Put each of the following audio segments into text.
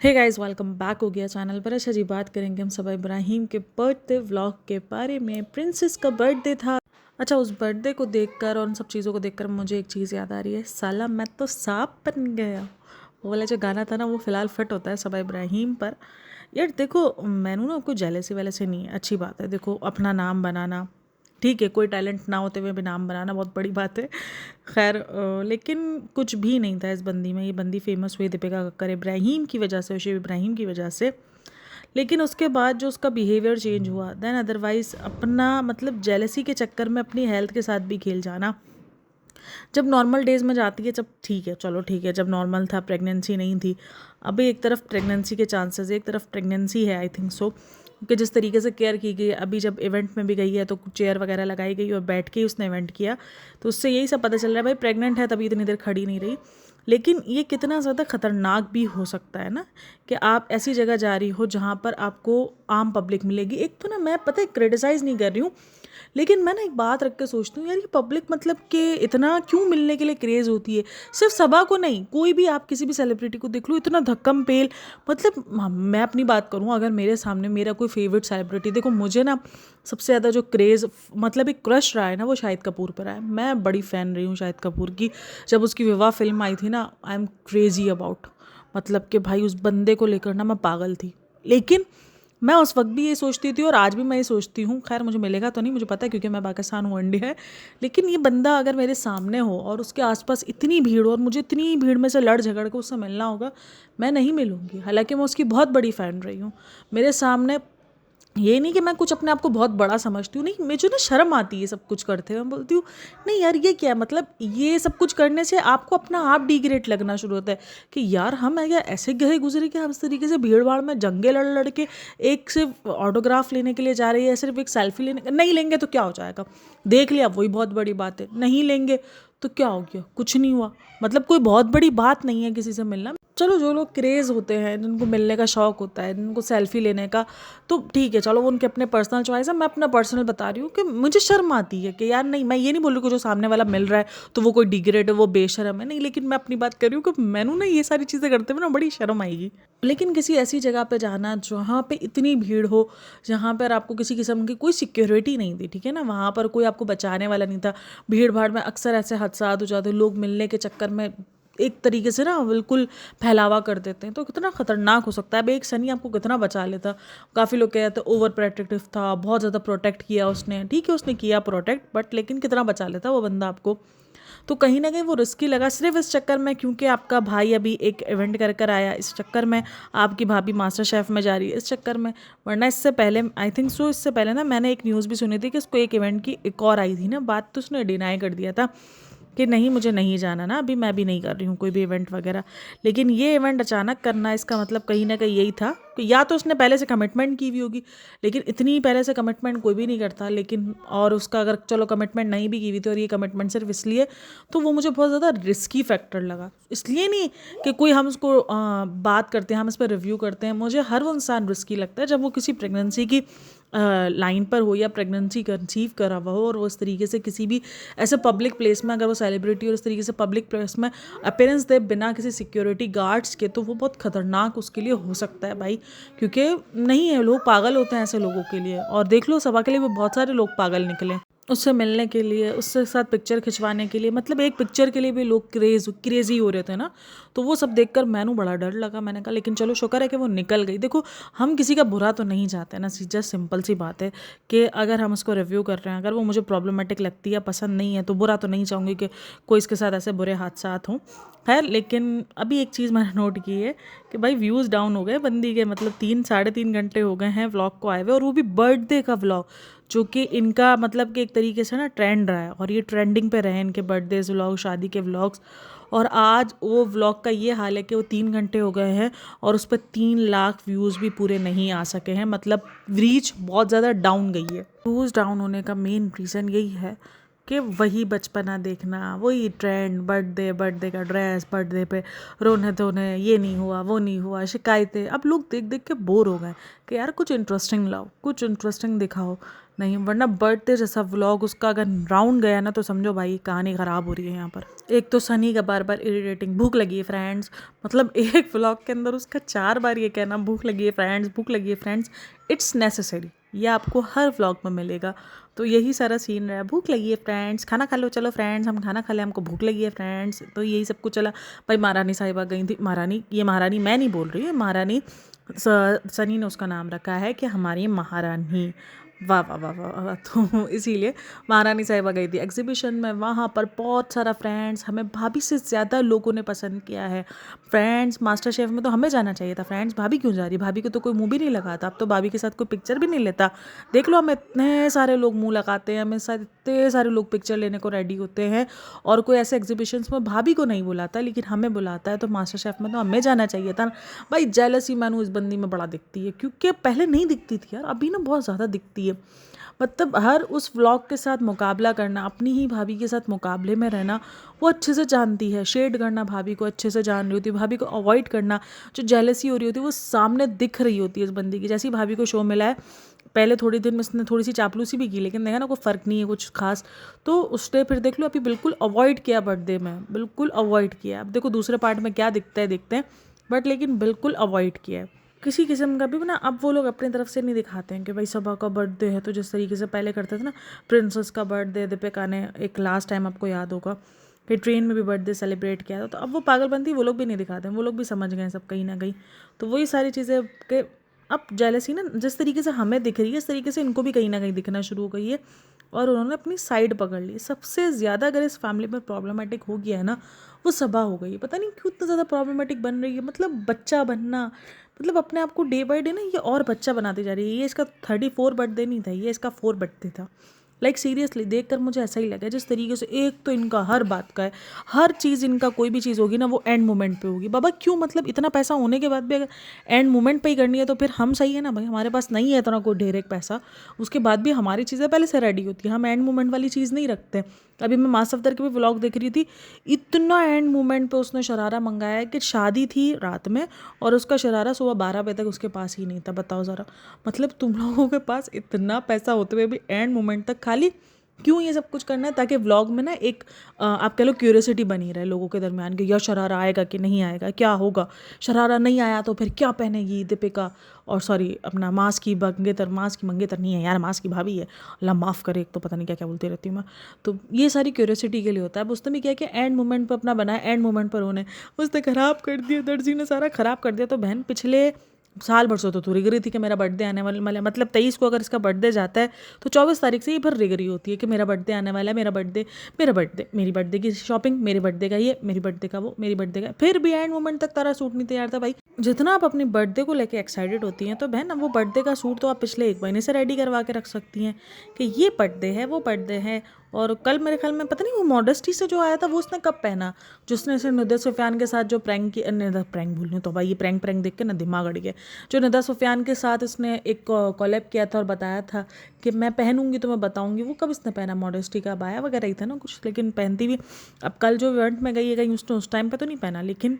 Hey guys, welcome back हो गया channel पर। अच्छा जी, बात करेंगे हम सबा इब्राहिम के बर्थडे व्लॉग के बारे में। प्रिंसेस का बर्थडे था। अच्छा, उस बर्थडे को देखकर और उन सब चीज़ों को देखकर मुझे एक चीज़ याद आ रही है, साला मैं तो सांप बन गया। वो वाला जो गाना था ना, वो फ़िलहाल फिट होता है सबा इब्राहिम पर। यार देखो, मैंने ना कोई जेलेसी वेलेसी नहीं है, अच्छी बात है। देखो, अपना नाम बनाना ठीक है, कोई टैलेंट ना होते हुए भी नाम बनाना बहुत बड़ी बात है। खैर, लेकिन कुछ भी नहीं था इस बंदी में। ये बंदी फेमस हुई दीपिका कक्कर इब्राहिम की वजह से, शिव इब्राहिम की वजह से। लेकिन उसके बाद जो उसका बिहेवियर चेंज हुआ, देन अदरवाइज़ अपना मतलब जेलसी के चक्कर में अपनी हेल्थ के साथ भी खेल जाना। जब नॉर्मल डेज़ में जाती है, जब ठीक है, चलो ठीक है, जब नॉर्मल था, प्रेगनेंसी नहीं थी। अभी एक तरफ प्रेगनेंसी के चांसेस, एक तरफ प्रेगनेंसी है, आई थिंक सो, कि जिस तरीके से केयर की गई। अभी जब इवेंट में भी गई है तो चेयर वगैरह लगाई गई और बैठ के ही उसने इवेंट किया, तो उससे यही सब पता चल रहा है भाई प्रेग्नेंट है, तभी इतनी देर खड़ी नहीं रही। लेकिन ये कितना ज़्यादा ख़तरनाक भी हो सकता है ना, कि आप ऐसी जगह जा रही हो जहाँ पर आपको आम पब्लिक मिलेगी। एक तो ना, मैं पता है क्रिटिसाइज़ नहीं कर रही हूँ, लेकिन मैं ना एक बात रख के सोचती हूँ, यार ये पब्लिक मतलब कि इतना क्यों मिलने के लिए क्रेज़ होती है। सिर्फ सबा को नहीं, कोई भी आप किसी भी सेलिब्रिटी को देख लो, इतना धक्कम पेल। मतलब मैं अपनी बात करूँ, अगर मेरे सामने मेरा कोई फेवरेट सेलिब्रिटी, देखो मुझे ना सबसे ज़्यादा जो क्रेज़ मतलब एक क्रश रहा है ना, वो शाहिद कपूर पर है। मैं बड़ी फ़ैन रही हूँ शाहिद कपूर की। जब उसकी विवाह फिल्म आई थी ना, आई एम क्रेज़ी अबाउट, मतलब कि भाई उस बंदे को लेकर ना मैं पागल थी। लेकिन मैं उस वक्त भी ये सोचती थी और आज भी मैं ये सोचती हूँ, खैर मुझे मिलेगा तो नहीं, मुझे पता है क्योंकि मैं पाकिस्तान हूँ, इंडिया है। लेकिन ये बंदा अगर मेरे सामने हो और उसके आसपास इतनी भीड़ हो और मुझे इतनी भीड़ में से लड़ झगड़ के उससे मिलना होगा, मैं नहीं मिलूँगी। हालांकि मैं उसकी बहुत बड़ी फ़ैन रही हूँ। मेरे सामने ये नहीं कि मैं कुछ अपने आप को बहुत बड़ा समझती हूँ, नहीं, मुझे ना शर्म आती है सब कुछ करते हुए। मैं बोलती हूँ नहीं यार, ये क्या मतलब, ये सब कुछ करने से आपको अपना आप डिग्रेड लगना शुरू होता है कि यार हम क्या ऐसे गए गुजरे कि हम इस तरीके से भीड़ भाड़ में जंगे लड़ लड़ के एक सिर्फ ऑटोग्राफ लेने के लिए जा रही है, सिर्फ एक सेल्फी लेने, नहीं लेंगे तो क्या हो जाएगा, देख लिया वही बहुत बड़ी बात है, नहीं लेंगे तो क्या हो गया, कुछ नहीं हुआ। मतलब कोई बहुत बड़ी बात नहीं है किसी से मिलना। चलो, जो लोग क्रेज़ होते हैं, जिनको मिलने का शौक़ होता है, जिनको सेल्फ़ी लेने का, तो ठीक है, चलो वो उनके अपने पर्सनल चॉइस है। मैं अपना पर्सनल बता रही हूँ कि मुझे शर्म आती है कि यार नहीं, मैं ये नहीं बोल रही कि जो सामने वाला मिल रहा है तो वो कोई डिग्रेड है, वो बेशर्म है, नहीं। लेकिन मैं अपनी बात कर रही हूँ कि मैंने ना ये सारी चीज़ें करते हुए ना बड़ी शर्म आएगी। लेकिन किसी ऐसी जगह पे जाना जहाँ पे इतनी भीड़ हो, जहाँ पर आपको किसी किस्म की कोई सिक्योरिटी नहीं थी, ठीक है ना, वहाँ पर कोई आपको बचाने वाला नहीं था। भीड़ भाड़ में अक्सर ऐसे हादसा हो जाते, लोग मिलने के चक्कर में एक तरीके से ना बिल्कुल फैलावा कर देते हैं, तो कितना ख़तरनाक हो सकता है। अब एक सनी आपको कितना बचा लेता। काफ़ी लोग कहते हैं ओवर प्रोटेक्टिव था, बहुत ज़्यादा प्रोटेक्ट किया उसने, ठीक है उसने किया प्रोटेक्ट, बट लेकिन कितना बचा लेता वो बंदा आपको। तो कहीं ना कहीं वो रिस्की लगा सिर्फ इस चक्कर में, क्योंकि आपका भाई अभी एक इवेंट कर कर आया, इस चक्कर में आपकी भाभी मास्टर शेफ़ में जा रही है, इस चक्कर में। वरना इससे पहले आई थिंक सो, इससे पहले ना मैंने एक न्यूज़ भी सुनी थी कि उसको एक इवेंट की एक और आई थी ना बात, तो उसने डिनाई कर दिया था कि नहीं मुझे नहीं जाना ना, अभी मैं भी नहीं कर रही हूँ कोई भी इवेंट वगैरह। लेकिन ये इवेंट अचानक करना, इसका मतलब कहीं ना कहीं यही था कि या तो उसने पहले से कमिटमेंट की हुई होगी, लेकिन इतनी पहले से कमिटमेंट कोई भी नहीं करता। लेकिन और उसका अगर चलो कमिटमेंट नहीं भी की हुई थी और ये कमिटमेंट सिर्फ इसलिए, तो वो मुझे बहुत ज़्यादा रिस्की फैक्टर लगा। इसलिए नहीं कि कोई हम उसको बात करते हैं, हम इस पर रिव्यू करते हैं, मुझे हर वो इंसान रिस्की लगता है जब वो किसी प्रेगनेंसी की लाइन पर हो या प्रेगनेंसी कंसीव करा हुआ हो, और वो इस तरीके से किसी भी ऐसे पब्लिक प्लेस में, अगर वो सेलिब्रिटी और इस तरीके से पब्लिक प्लेस में अपीयरेंस दे बिना किसी सिक्योरिटी गार्ड्स के, तो वो बहुत ख़तरनाक उसके लिए हो सकता है भाई। क्योंकि नहीं है, लोग पागल होते हैं ऐसे लोगों के लिए, और देख लो सभा के लिए भी बहुत सारे लोग पागल निकले उससे मिलने के लिए, उससे साथ पिक्चर खिंचवाने के लिए। मतलब एक पिक्चर के लिए भी लोग क्रेजी हो रहे थे ना, तो वो सब देखकर मैनू बड़ा डर लगा। मैंने कहा लेकिन चलो शुक्र है कि वो निकल गई। देखो, हम किसी का बुरा तो नहीं चाहते ना, जस्ट सिंपल सी बात है कि अगर हम उसको रिव्यू कर रहे हैं, अगर वो मुझे प्रॉब्लमेटिक लगती है, पसंद नहीं है, तो बुरा तो नहीं चाहूँगी कि कोई इसके साथ ऐसे बुरे हादसात हों। खैर, लेकिन अभी एक चीज़ मैंने नोट की है कि भाई व्यूज़ डाउन हो गए बंदी के, मतलब 3 साढ़े 3 घंटे हो गए हैं व्लॉग को आए हुए, और वो भी बर्थडे का व्लॉग, जो कि इनका मतलब कि एक तरीके से ना ट्रेंड रहा है, और ये ट्रेंडिंग पे रहे इनके बर्थडेज व्लॉग, शादी के व्लॉग्स। और आज वो व्लॉग का ये हाल है कि वो 3 घंटे हो गए हैं और उस पर 3 लाख व्यूज़ भी पूरे नहीं आ सके हैं। मतलब रीच बहुत ज़्यादा डाउन गई है। व्यूज़ डाउन होने का मेन रीज़न यही है कि वही बचपना देखना, वही ट्रेंड, बर्थडे, बर्थडे का ड्रेस, बर्थडे पे रोने धोने, ये नहीं हुआ, वो नहीं हुआ, शिकायतें। अब लोग देख देख के बोर हो गए कि यार कुछ इंटरेस्टिंग लाओ, कुछ इंटरेस्टिंग दिखाओ। नहीं, वरना बर्थडे जैसा व्लॉग उसका अगर राउंड गया ना तो समझो भाई कहानी ख़राब हो रही है यहाँ पर। एक तो सनी का बार बार इरिटेटिंग भूख लगी है फ्रेंड्स, मतलब एक व्लॉग के अंदर उसका 4 बार ये कहना भूख लगी है फ्रेंड्स, भूख लगी है फ्रेंड्स। इट्स नेसेसरी, ये आपको हर व्लॉग में मिलेगा। तो यही सारा सीन रहा, भूख लगी है फ्रेंड्स, खाना खा लो, चलो फ्रेंड्स हम खाना खा लें, हमको भूख लगी है फ्रेंड्स। तो यही सब कुछ चला। भाई महारानी साहिबा गई थी, महारानी, ये महारानी मैं नहीं बोल रही है, महारानी सनी ने उसका नाम रखा है कि हमारी महारानी। वाह वाह वाह वाह वाह। तो इसीलिए महारानी साहिबा गई थी एग्जीबिशन में, वहाँ पर बहुत सारा फ्रेंड्स, हमें भाभी से ज़्यादा लोगों ने पसंद किया है। फ्रेंड्स मास्टर शेफ में तो हमें जाना चाहिए था फ्रेंड्स, भाभी क्यों जा रही, भाभी को तो कोई मुँह भी नहीं लगाता, अब तो भाभी के साथ कोई पिक्चर भी नहीं लेता। देख लो, हमें इतने सारे लोग मुँह लगाते हैं, हमें साथ इतने सारे लोग पिक्चर लेने को रेडी होते हैं, और कोई ऐसे एग्जीबिशंस में भाभी को नहीं बुलाता लेकिन हमें बुलाता है। तो मास्टर शेफ में तो हमें जाना चाहिए था। भाई जेलसी मैनू इस बंदी में बड़ा दिखती है, क्योंकि पहले नहीं दिखती थी यार, अभी ना बहुत ज़्यादा दिखती है। मतलब हर उस व्लॉग के साथ मुकाबला करना, अपनी ही भाभी के साथ मुकाबले में रहना, वो अच्छे से जानती है। शेड करना भाभी को अच्छे से जान रही होती है, भाभी को अवॉइड करना, जो जेलसी हो रही होती है वो सामने दिख रही होती है इस बंदी की। जैसी भाभी को शो मिला है, पहले थोड़ी दिन में उसने थोड़ी सी चापलूसी भी की, लेकिन देखा ना कोई फ़र्क नहीं है कुछ खास। तो उसने फिर देख लो अभी बिल्कुल अवॉइड किया बर्थडे में, बिल्कुल अवॉइड किया। अब देखो दूसरे पार्ट में क्या दिखता है देखते हैं, बट लेकिन बिल्कुल अवॉइड किया है किसी किस्म का भी ना। अब वो लोग अपनी तरफ से नहीं दिखाते हैं कि भाई सबा का बर्थडे है, तो जिस तरीके से पहले करते थे ना, प्रिंसेस का बर्थडे, दीपिका ने एक लास्ट टाइम आपको याद होगा कि ट्रेन में भी बर्थडे सेलिब्रेट किया था। तो अब वो पागलपंती वो लोग भी नहीं दिखाते हैं, वो लोग भी समझ गए सब कहीं ना कहीं। तो वही सारी चीज़ें के अब जेलसी ना जिस तरीके से हमें दिख रही है, इस तरीके से इनको भी कहीं ना कहीं दिखना शुरू हो गई है, और उन्होंने अपनी साइड पकड़ ली। सबसे ज़्यादा अगर इस फैमिली में प्रॉब्लमेटिक हो गया है ना, वो सबा हो गई है। पता नहीं क्यों इतना ज़्यादा प्रॉब्लमेटिक बन रही है, मतलब बच्चा बनना, मतलब अपने आप को डे बाय डे ना ये और बच्चा बनाती जा रही है। ये इसका 34 बर्थडे नहीं था, ये इसका 4 बर्थडे था। लाइक सीरियसली देख कर मुझे ऐसा ही लगा, जिस तरीके से एक तो इनका हर बात का है, हर चीज़ इनका, कोई भी चीज़ होगी ना वो एंड मोमेंट पे होगी। बाबा क्यों, मतलब इतना पैसा होने के बाद भी अगर एंड मोमेंट पे ही करनी है तो फिर हम सही है ना भाई, हमारे पास नहीं है इतना कोई ढेर एक पैसा, उसके बाद भी हमारी चीज़ें पहले से रेडी होती है, हम एंड मोमेंट वाली चीज़ नहीं रखते। अभी मैं माँ सफदर के भी व्लॉग देख रही थी, इतना एंड मोमेंट पे उसने शरारा मंगाया है कि शादी थी रात में और उसका शरारा सुबह 12 बजे तक उसके पास ही नहीं था। बताओ ज़रा, मतलब तुम लोगों के पास इतना पैसा होते हुए भी एंड मोमेंट तक खाली क्यों ये सब कुछ करना है, ताकि व्लॉग में ना एक आप कह लो क्यूरियोसिटी बनी रहे लोगों के दरमियान कि यह शरारा आएगा कि नहीं आएगा, क्या होगा, शरारा नहीं आया तो फिर क्या पहनेगी दीपिका, और सॉरी अपना मास की मंगेतर, मास की मंगेतर नहीं है यार, मास की भाभी है, अल्लाह माफ़ करे, एक तो पता नहीं क्या क्या बोलती रहती हूँ मैं। तो ये सारी क्यूरियोसिटी के लिए होता है। अब उसने भी क्या किया, एंड मोमेंट पर अपना बनाया, एंड मोमेंट पर होने उसने ख़राब कर दिया, दर्जी ने सारा ख़राब कर दिया। तो बहन पिछले साल भर से तो रिग रही थी कि मेरा बर्थडे आने वाला, मतलब 23 को अगर इसका बर्थडे जाता है तो 24 तारीख से ये फिर रिग रही होती है कि मेरा बर्थडे आने वाला है, मेरा बर्थडे, मेरी बर्थडे की शॉपिंग, मेरे बर्थडे का ये, मेरी बर्थडे का वो, मेरी बर्थडे का। फिर भी एंड मोमेंट तक तारा सूट नहीं तैयार था भाई। जितना आप अपनी बर्थडे को लेके एक्साइटेड होती हैं तो बहन अब वो बर्थडे का सूट तो आप पिछले 1 महीने से रेडी करवा के रख सकती हैं कि ये बर्थडे है, वो बर्थडे है। और कल मेरे ख्याल में पता नहीं वो मॉडेस्टी से जो आया था वो उसने कब पहना, जिसने इसे निदा सुफियान के साथ जो प्रैंक की, प्रैंक भूल रही तो भाई ये प्रैंक देख के ना दिमाग अड़ गया। जो निदा सुफियान के साथ इसने एक कॉलेब किया था और बताया था कि मैं पहनूंगी तो मैं बताऊंगी, वो कब इसने पहना, मॉडेस्टी का बाया वगैरह ही था ना कुछ, लेकिन पहनती भी। अब कल जो इवेंट में गई है कहीं उसने उस टाइम पे तो नहीं पहना, लेकिन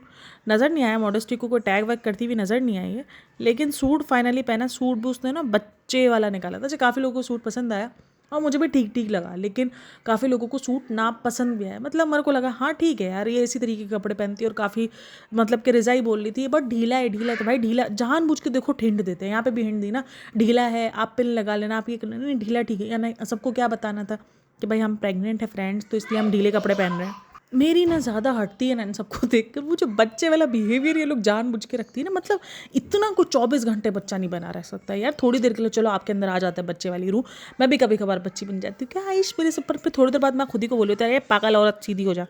नज़र नहीं आया मॉडेस्टी को कोई टैग वैग करती हुई नज़र नहीं आई है। लेकिन सूट फाइनली पहना, सूट भी उसने ना बच्चे वाला निकाला था। काफ़ी लोगों को सूट पसंद आया और मुझे भी ठीक ठीक लगा, लेकिन काफ़ी लोगों को सूट ना पसंद भी आया। मतलब मेरे को लगा हाँ ठीक है यार, ये इसी तरीके के कपड़े पहनती है, और काफ़ी मतलब कि रिजाई बोल रही थी बट ढीला है, ढीला है तो भाई ढीला जानबूझ के देखो हिंट देते हैं, यहाँ पे भी हिंट दी ना, ढीला है आप पिन लगा लेना, आप ये नहीं ढीला ठीक है या नहीं। सबको क्या बताना था कि भाई हम प्रेग्नेंट है फ्रेंड्स, तो इसलिए हम ढीले कपड़े पहन रहे हैं। मेरी ना ज़्यादा हटती है ना इन सबको देख कर, वो जो बच्चे वाला बिहेवियर ये लोग जानबूझ के रखती है ना, मतलब इतना को 24 घंटे बच्चा नहीं बना रह सकता यार। थोड़ी देर के लिए चलो आपके अंदर आ जाता है बच्चे वाली रूह, मैं भी कभी कभार बच्ची बन जाती हूँ। क्या आइश मेरे सफर पे थोड़ी देर बाद मैं खुद ही को बोली होती है, अरे पागल औरत सीधी हो जा,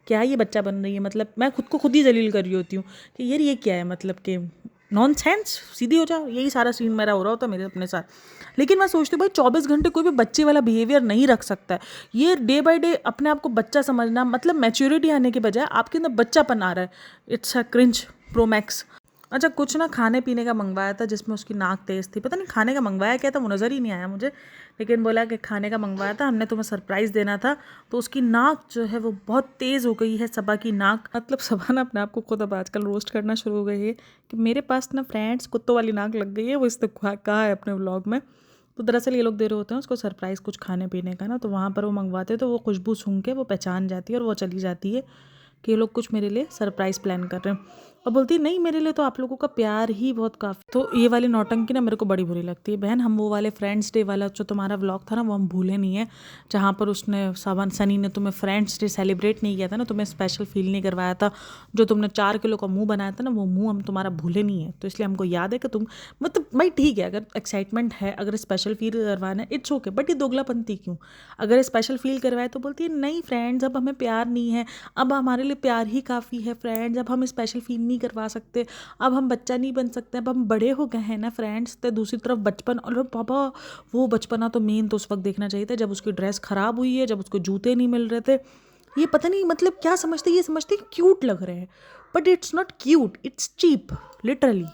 क्या ये बच्चा बन रही है, मतलब मैं खुद को खुद ही जलील कर रही होती हूँ कि यार ये क्या है, मतलब कि नॉनसेंस, सीधी हो जा। यही सारा सीन मेरा हो रहा होता मेरे अपने साथ। लेकिन मैं सोचती हूँ भाई 24 घंटे कोई भी बच्चे वाला बिहेवियर नहीं रख सकता है। ये डे बाय डे अपने आप को बच्चा समझना, मतलब मैच्योरिटी आने के बजाय आपके अंदर बच्चापन आ रहा है। It's a cringe pro max. अच्छा कुछ ना खाने पीने का मंगवाया था जिसमें उसकी नाक तेज़ थी, पता नहीं खाने का मंगवाया क्या था वो नज़र ही नहीं आया मुझे, लेकिन बोला कि खाने का मंगवाया था हमने, तुम्हें सरप्राइज़ देना था। तो उसकी नाक जो है वो बहुत तेज़ हो गई है, सबा की नाक। मतलब सबा ना अपने आप को खुद अब आजकल रोस्ट करना शुरू हो गई है कि मेरे पास ना फ्रेंड्स कुत्तों वाली नाक लग गई है, वो इसने कहा है अपने व्लॉग में। तो दरअसल ये लोग दे रहे होते हैं उसको सरप्राइज़ कुछ खाने पीने का ना, तो वहाँ पर वो मंगवाते हैं तो वो खुशबू सूंघ के वो पहचान जाती है और वो चली जाती है कि ये लोग कुछ मेरे लिए सरप्राइज़ प्लान कर रहे हैं। और बोलती है नहीं मेरे लिए तो आप लोगों का प्यार ही बहुत काफ़ी। तो ये वाली नौटंकी ना मेरे को बड़ी बुरी लगती है। बहन, हम वो वाले फ्रेंड्स डे वाला जो तुम्हारा व्लॉग था ना वो हम भूले नहीं है, जहाँ पर उसने सनी ने तुम्हें फ्रेंड्स डे सेलिब्रेट नहीं किया था ना, तुम्हें स्पेशल फील नहीं करवाया था, जो तुमने 4 किलो का मुंह बनाया था ना, वो मुंह हम तुम्हारा भूले नहीं है। तो इसलिए हमको याद है कि तुम मतलब भाई ठीक है, अगर एक्साइटमेंट है, अगर स्पेशल फील करवाना है इट्स ओके, बट ये दोगलापंती क्यों? अगर स्पेशल फील करवाए तो बोलती है नहीं फ्रेंड्स अब हमें प्यार नहीं है, अब हमारे लिए प्यार ही काफ़ी है फ्रेंड्स, अब हम स्पेशल फील नहीं करवा सकते, अब हम बच्चा नहीं बन सकते, अब हम बड़े हो गए हैं ना फ्रेंड्स। तो दूसरी तरफ बचपन, और पापा वो बचपना तो मेन तो उस वक्त देखना चाहिए था जब उसकी ड्रेस ख़राब हुई है, जब उसको जूते नहीं मिल रहे थे। ये पता नहीं मतलब क्या समझते, ये समझते क्यूट लग रहे हैं, but it's not cute, it's cheap literally.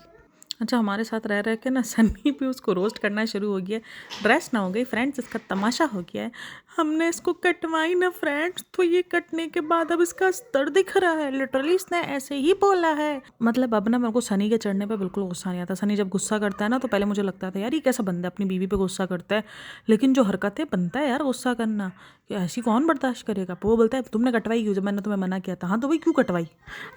अच्छा, हमारे साथ रह रह के ना सन्नी भी उसको रोस्ट करना शुरू हो गया। ड्रेस ना हो गई फ्रेंड्स, इसका तमाशा हो गया है, हमने इसको कटवाई ना फ्रेंड्स, तो ये कटने के बाद अब इसका स्तर दिख रहा है, लिटरली इसने ऐसे ही बोला है। मतलब अब ना मेरे को सनी के चढ़ने पे बिल्कुल गुस्सा नहीं आता। सनी जब गुस्सा करता है ना तो पहले मुझे लगता था यार ये कैसा बंदा अपनी बीवी पे गुस्सा करता है, लेकिन जो हरकतें बनता है यार गुस्सा करना, कि ऐसी कौन बर्दाश्त करेगा। वो बोलता है तुमने कटवाई क्यों, जब मैंने तुम्हें मना किया था। हाँ तो भाई क्यों कटवाई।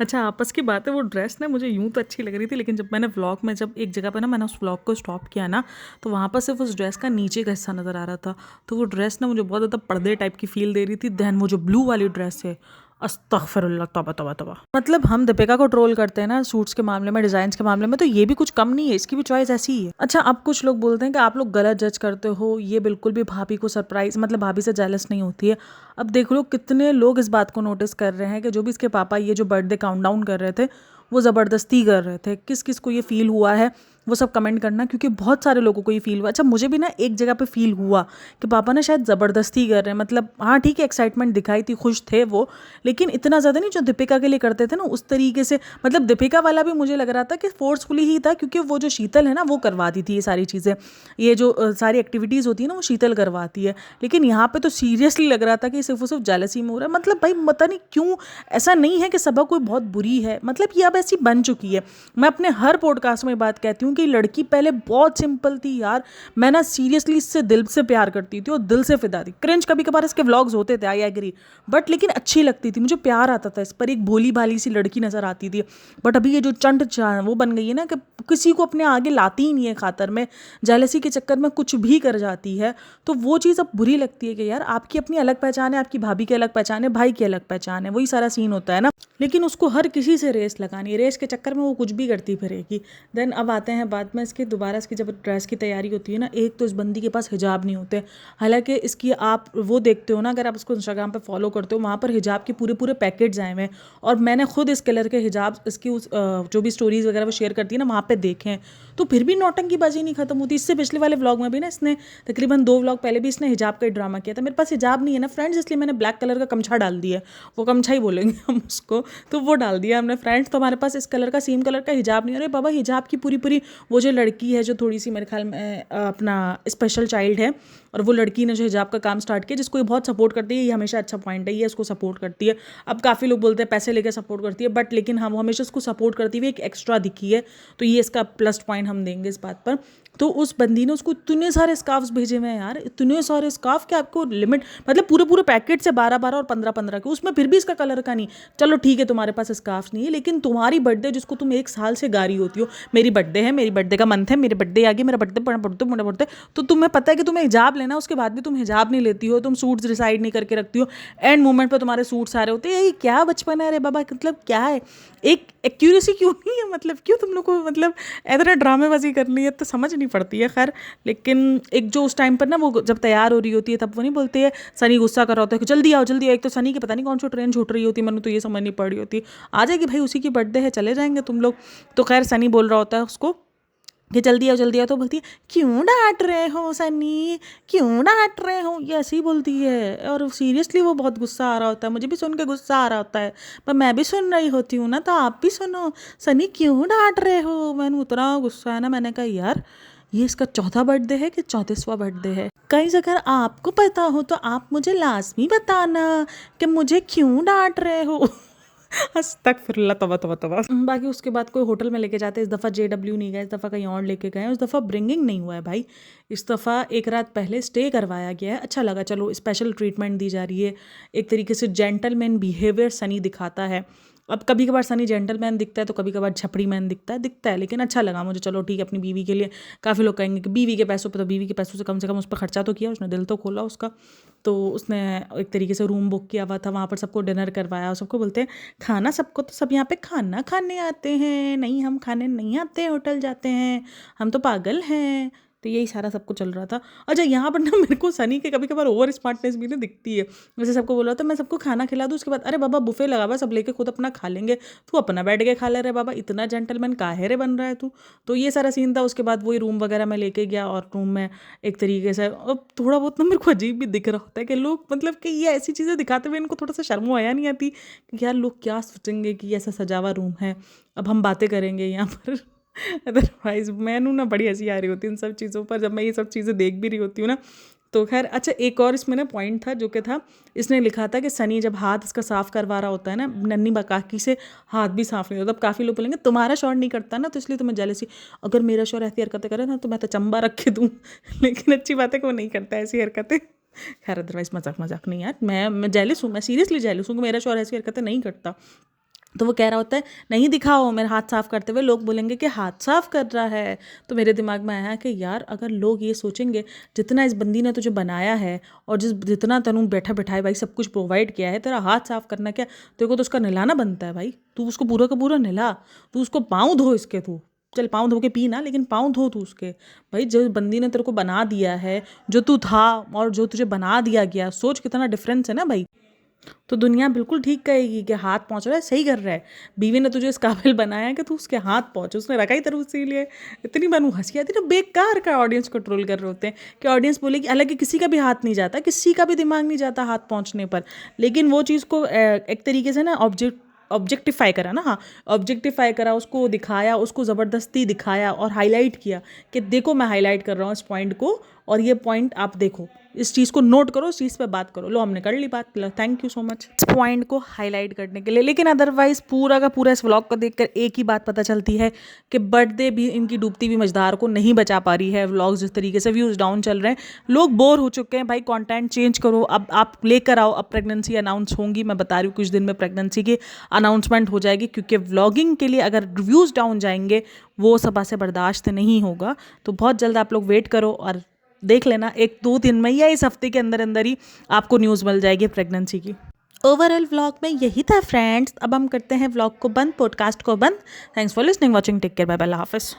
अच्छा, आपस की बात है, वो ड्रेस ना मुझे यूँ तो अच्छी लग रही थी, लेकिन जब मैंने व्लॉग में जब एक जगह पे ना मैंने उस व्लॉग को स्टॉप किया ना, तो वहाँ पर सिर्फ उस ड्रेस का नीचे का हिस्सा नज़र आ रहा था। तो वो ड्रेस ना मुझे बहुत ज़्यादा पर्दे टाइप की फील दे रही थी। दैन वो जो ब्लू वाली ड्रेस है, अस्तगफिरुल्लाह, तौबा तौबा तौबा। मतलब हम दीपिका को ट्रोल करते हैं ना सूट्स के मामले में, डिज़ाइंस के मामले में, तो ये भी कुछ कम नहीं है, इसकी भी चॉइस ऐसी ही है। अच्छा, अब कुछ लोग बोलते हैं कि आप लोग गलत जज करते हो, ये बिल्कुल भी भाभी को सरप्राइज मतलब भाभी से जेलस नहीं होती है। अब देख लो कितने लोग इस बात को नोटिस कर रहे हैं कि जो भी इसके पापा ये जो बर्थडे काउंटडाउन कर रहे थे वो ज़बरदस्ती कर रहे थे। किस किस को ये फील हुआ है वो सब कमेंट करना, क्योंकि बहुत सारे लोगों को ये फील हुआ। अच्छा, मुझे भी ना एक जगह पे फील हुआ कि पापा ना शायद ज़बरदस्ती कर रहे हैं। मतलब हाँ ठीक है, एक्साइटमेंट दिखाई थी, खुश थे वो, लेकिन इतना ज़्यादा नहीं जो दीपिका के लिए करते थे ना उस तरीके से। मतलब दीपिका वाला भी मुझे लग रहा था कि फोर्सफुली ही था, क्योंकि वो जो शीतल है ना वो करवाती थी ये सारी चीज़ें, ये जो सारी एक्टिविटीज़ होती है ना वो शीतल करवाती है। लेकिन यहाँ पे तो सीरियसली लग रहा था कि सिर्फ और सिर्फ जेलसी में हो रहा है। मतलब भाई पता नहीं क्यों, ऐसा नहीं है कि सबा कोई बहुत बुरी है, मतलब ये अब ऐसी बन चुकी है। मैं अपने हर पॉडकास्ट में बात कहती हूँ कि लड़की पहले बहुत सिंपल थी यार, मैं ना सीरियसली इससे दिल से प्यार करती थी और दिल से फिदा थी। क्रिंज कभी कभार इसके व्लॉग्स होते थे, आई एग्री, बट लेकिन अच्छी लगती थी, मुझे प्यार आता था इस पर, एक भोली भाली सी लड़की नजर आती थी। बट अभी ये जो चंड वो बन गई है ना कि किसी को अपने आगे लाती ही नहीं है, खातर में जेलसी के चक्कर में कुछ भी कर जाती है। तो वो चीज़ अब बुरी लगती है कि यार आपकी अपनी अलग पहचान है, आपकी भाभी की अलग पहचान है, भाई की अलग पहचान है, वही सारा सीन होता है ना। लेकिन उसको हर किसी से रेस लगानी है, रेस के चक्कर में वो कुछ भी करती फिरेगी। देन अब आते हैं बाद में इसके दोबारा इसकी जब ड्रेस की तैयारी होती है ना, एक तो इस बंदी के पास हिजाब नहीं होते। हालांकि इसकी आप वो देखते हो ना, अगर आप इसको इंस्टाग्राम पे फॉलो करते हो, वहाँ पर हिजाब के पूरे पूरे पैकेट्स आए हुए हैं, और मैंने खुद इस कलर के हिजाब इसकी उस जो भी स्टोरीज़ वगैरह वो शेयर करती है ना वहाँ पर देखे हैं, तो फिर भी नौटंकी बाजी नहीं खत्म होती। इससे पिछले वाले व्लॉग में भी ना इसने तकरीबन 2 व्लॉग पहले भी इसने हिजाब का ही ड्रामा किया था। मेरे पास हिजाब नहीं है ना फ्रेंड्स, इसलिए मैंने ब्लैक कलर का गमछा डाल दिया, वो गमछा ही बोलेंगे हम उसको, तो वो डाल दिया हमने फ्रेंड्स। तो हमारे पास इस कलर का सेम कलर का हिजाब नहीं है। अरे बाबा, हिजाब की पूरी पूरी वो जो लड़की है जो थोड़ी सी मेरे ख्याल में अपना स्पेशल चाइल्ड है, और वो लड़की ने जो हिजाब का काम स्टार्ट किया, जिसको ये बहुत सपोर्ट करती है, ये हमेशा अच्छा पॉइंट है, ये इसको सपोर्ट करती है। अब काफ़ी लोग बोलते हैं पैसे लेकर सपोर्ट करती है, बट लेकिन हम हमेशा उसको सपोर्ट करती हुई एक एक्स्ट्रा दिखी है, तो ये इसका प्लस पॉइंट हम देंगे इस बात पर। तो उस बंदी ने उसको इतने सारे स्कार्फ्स भेजे हुए हैं यार, इतने सारे स्कार्फ कि आपको लिमिट, मतलब पूरे पूरे पैकेट से 12-12 और 15-15 के, उसमें फिर भी इसका कलर का नहीं। चलो ठीक है तुम्हारे पास स्कार्फ नहीं है, लेकिन तुम्हारी बर्थडे जिसको तुम 1 साल से गा रही होती हो, मेरी बर्थडे है, मेरी बर्थडे का मंथ है, मेरे बर्थडे आ गई, मेरा बर्थडे, तो तुम्हें पता है कि तुम्हें हिजाब लेना, उसके बाद भी तुम हिजाब नहीं लेती हो, तुम सूट्स डिसाइड नहीं करके रखती हो, एंड मोमेंट पर तुम्हारे सूट सारे होते हैं। ये क्या बचपन है, अरे बाबा, मतलब क्या है, एक एक्यूरेसी क्यों नहीं है, मतलब क्यों तुम लोग को मतलब इतना ड्रामेबाजी करनी है, तो समझ नहीं पड़ती है। खैर, लेकिन एक जो उस टाइम पर ना वो जब तैयार हो रही होती है तब वो नहीं बोलती है, सनी गुस्सा कर रहा होता है कि जल्दी आओ जल्दी आओ। एक तो सनी की पता नहीं कौन सी ट्रेन छूट रही होती है, मैंने तो ये समझ नहीं पड़ रही होती, आ जाएगी भाई, उसी की बर्थडे है, चले जाएंगे तुम लोग। तो खैर सनी बोल रहा होता है उसको कि जल्दी आओ जल्दी आओ, तो बोलती है क्यों डांट रहे हो सनी, क्यों डांट रहे हो, ये ऐसे ही बोलती है। और सीरियसली वो बहुत गुस्सा आ रहा होता है, मुझे भी सुन के गुस्सा आ रहा होता है, पर मैं भी सुन रही होती हूँ ना, तो आप भी सुनो, सनी क्यों डांट रहे हो। मैंने उतना गुस्सा है ना, मैंने कहा यार ये इसका 4था बर्थडे है कि 34वां बर्थडे है। कहीं अगर आपको पता हो तो आप मुझे लाजमी बताना कि मुझे क्यों डांट रहे हो। अस्तगफिरुल्लाह, तौबा तौबा तौबा। बाकी उसके बाद कोई होटल में लेके जाते, इस दफ़ा JW नहीं गए, इस दफ़ा कहीं और लेके गए। उस दफ़ा ब्रिंगिंग नहीं हुआ है भाई, इस दफ़ा एक रात पहले स्टे करवाया गया है। अच्छा लगा, चलो स्पेशल ट्रीटमेंट दी जा रही है, एक तरीके से जेंटलमैन बिहेवियर सनी दिखाता है। अब कभी कभार सनी जेंटलमैन दिखता है तो कभी कभार छपड़ी मैन दिखता है, लेकिन अच्छा लगा मुझे। चलो ठीक है, अपनी बीवी के लिए, काफ़ी लोग कहेंगे कि बीवी के पैसों पे, तो बीवी के पैसों से कम उस पर खर्चा तो किया, उसने दिल तो खोला उसका। तो उसने एक तरीके से रूम बुक किया हुआ था, वहाँ पर सबको डिनर करवाया, और सबको बोलते हैं खाना, सबको तो सब यहाँ पे खाना खाने आते हैं, नहीं हम खाने नहीं आते हैं, होटल जाते हैं, हम तो पागल हैं। तो यही सारा सबको चल रहा था। अच्छा, यहाँ पर ना मेरे को सनी के कभी कभार ओवर स्मार्टनेस भी ना दिखती है। जैसे सबको बोला था मैं सबको खाना खिला दूँ, उसके बाद अरे बाबा बुफे लगा हुआ, सब लेके खुद अपना खा लेंगे, तू अपना बैठ के खा ले रहे बाबा, इतना जेंटलमैन काहे रे बन रहा है तू। तो ये सारा सीन था। उसके बाद वही रूम वगैरह में लेके गया, और रूम में एक तरीके से अब थोड़ा बहुत ना मेरे को अजीब भी दिख रहा होता है कि लोग, मतलब कि ये ऐसी चीज़ें दिखाते हुए इनको थोड़ा सा शर्म आया नहीं आती कि यार लोग क्या सोचेंगे कि ऐसा सजा हुआ रूम है, अब हम बातें करेंगे यहाँ पर। अदरवाइज मैनू ना बड़ी हंसी आ रही होती है इन सब चीज़ों पर, जब मैं ये सब चीज़ें देख भी रही होती हूँ ना। तो खैर, अच्छा एक और इसमें ना पॉइंट था जो कि था, इसने लिखा था कि सनी जब हाथ इसका साफ़ करवा रहा होता है ना नन्ही बकाकी से, हाथ भी साफ़ नहीं होता। अब काफ़ी लोग बोलेंगे तुम्हारा शौहर नहीं करता ना, तो इसलिए तुम्हें जेलसी, अगर मेरा शौहर ऐसी हरकतें करे ना तो मैं तो चंबा रख के दूँ। लेकिन अच्छी बात है कि वो नहीं करता ऐसी हरकतें। खैर अदरवाइज मजाक नहीं यार, मैं जेलस हूँ, मैं सीरियसली जेलस हूँ कि मेरा शौहर ऐसी हरकतें नहीं करता। तो वो कह रहा होता है नहीं दिखाओ मेरा हाथ साफ़ करते हुए, लोग बोलेंगे कि हाथ साफ़ कर रहा है। तो मेरे दिमाग में आया कि यार अगर लोग ये सोचेंगे जितना इस बंदी ने तुझे बनाया है, और जितना तनु बैठा बैठाए भाई सब कुछ प्रोवाइड किया है, तेरा हाथ साफ़ करना क्या, तेरे को तो उसका नहलाना बनता है भाई, तू उसको पूरा का पूरा नहला, तू उसको पाँव धो इसके, तू चल पाँव धो के पी ना, लेकिन पाँव धो तू उसके। भाई जो बंदी ने तेरे को बना दिया है, जो तू था और जो तुझे बना दिया गया, सोच कितना डिफरेंस है ना भाई। तो दुनिया बिल्कुल ठीक कहेगी कि हाथ पहुँच रहा है, सही कर रहा है, बीवी ने तुझे इस काबिल बनाया है कि तू उसके हाथ पहुँचे, उसने रखा ही तरह इसीलिए। इतनी बनू हंसी आती ना, बेकार का ऑडियंस को ट्रोल कर रहे होते हैं कि ऑडियंस बोले कि हालांकि किसी का भी हाथ नहीं जाता, किसी का भी दिमाग नहीं जाता हाथ पहुँचने पर, लेकिन वो चीज़ को एक तरीके से ना ऑब्जेक्टिफाई करा ना, हाँ ऑब्जेक्टिफाई करा, उसको दिखाया, उसको ज़बरदस्ती दिखाया और हाईलाइट किया कि देखो मैं हाईलाइट कर रहा हूँ इस पॉइंट को, और ये पॉइंट आप देखो, इस चीज़ को नोट करो, इस चीज़ पे बात करो। लो हमने कर ली बात, थैंक यू सो मच इस पॉइंट को हाईलाइट करने के लिए। लेकिन अदरवाइज पूरा का पूरा इस व्लॉग को देखकर एक ही बात पता चलती है कि बर्थडे भी इनकी डूबती हुई मझधार को नहीं बचा पा रही है। व्लॉग्स जिस तरीके से व्यूज़ डाउन चल रहे हैं, लोग बोर हो चुके हैं भाई, कंटेंट चेंज करो, अब आप लेकर आओ। अब प्रेगनेंसी अनाउंस होंगी, मैं बता रही हूँ कुछ दिन में प्रेगनेंसी की अनाउंसमेंट हो जाएगी, क्योंकि व्लॉगिंग के लिए अगर व्यूज़ डाउन जाएंगे वो सभा से बर्दाश्त नहीं होगा। तो बहुत जल्द आप लोग वेट करो और देख लेना, 1-2 दिन में या इस हफ्ते के अंदर अंदर ही आपको न्यूज़ मिल जाएगी प्रेगनेंसी की। ओवरऑल व्लॉग में यही था फ्रेंड्स। अब हम करते हैं व्लॉग को बंद, पॉडकास्ट को बंद। Thanks for listening, watching, take care, bye bye, अल्लाह हाफिज़।